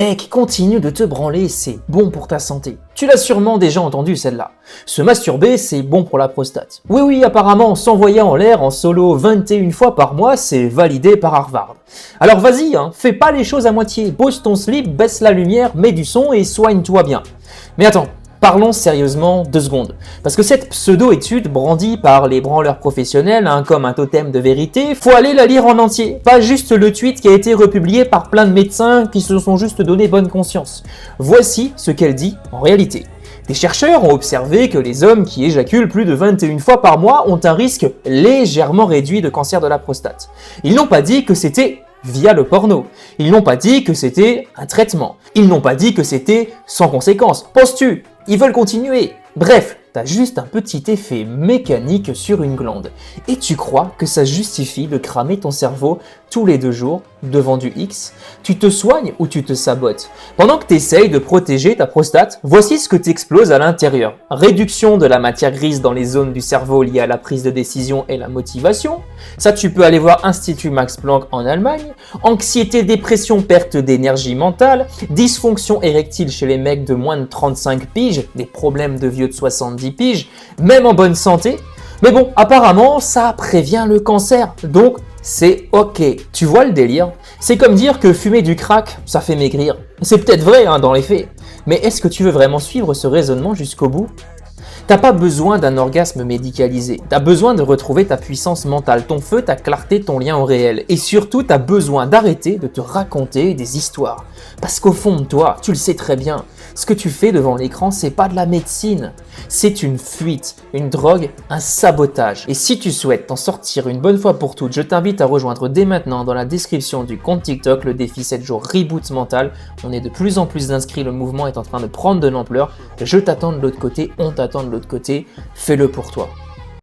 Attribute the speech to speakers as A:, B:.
A: Mec, continue de te branler, c'est bon pour ta santé. Tu l'as sûrement déjà entendu celle-là. Se masturber, c'est bon pour la prostate. Oui, apparemment, s'envoyer en l'air en solo 21 fois par mois, c'est validé par Harvard. Alors vas-y, fais pas les choses à moitié, pose ton slip, baisse la lumière, mets du son et soigne-toi bien. Mais attends, parlons sérieusement 2 secondes. Parce que cette pseudo-étude brandie par les branleurs professionnels comme un totem de vérité, faut aller la lire en entier. Pas juste le tweet qui a été republié par plein de médecins qui se sont juste donné bonne conscience. Voici ce qu'elle dit en réalité. Des chercheurs ont observé que les hommes qui éjaculent plus de 21 fois par mois ont un risque légèrement réduit de cancer de la prostate. Ils n'ont pas dit que c'était via le porno. Ils n'ont pas dit que c'était un traitement. Ils n'ont pas dit que c'était sans conséquence. Penses-tu ? Ils veulent continuer. Bref, t'as juste un petit effet mécanique sur une glande. Et tu crois que ça justifie de cramer ton cerveau tous les 2 jours devant du X? Tu te soignes ou tu te sabotes? Pendant que tu essayes de protéger ta prostate, voici ce que t'exploses à l'intérieur. Réduction de la matière grise dans les zones du cerveau liées à la prise de décision et la motivation. Ça, tu peux aller voir Institut Max Planck en Allemagne. Anxiété, dépression, perte d'énergie mentale. Dysfonction érectile chez les mecs de moins de 35 piges. Des problèmes de vieux de 70 piges. Même en bonne santé. Mais bon, apparemment, ça prévient le cancer. Donc, c'est ok. Tu vois le délire? C'est comme dire que fumer du crack, ça fait maigrir. C'est peut-être vrai dans les faits. Mais est-ce que tu veux vraiment suivre ce raisonnement jusqu'au bout? T'as pas besoin d'un orgasme médicalisé. T'as besoin de retrouver ta puissance mentale, ton feu, ta clarté, ton lien au réel. Et surtout, t'as besoin d'arrêter de te raconter des histoires. Parce qu'au fond de toi, tu le sais très bien, ce que tu fais devant l'écran, c'est pas de la médecine. C'est une fuite, une drogue, un sabotage. Et si tu souhaites t'en sortir une bonne fois pour toutes, je t'invite à rejoindre dès maintenant dans la description du compte TikTok le défi 7 jours Reboot Mental. On est de plus en plus d'inscrits, le mouvement est en train de prendre de l'ampleur. Je t'attends de l'autre côté, on t'attend de l'autre côté, fais-le pour toi.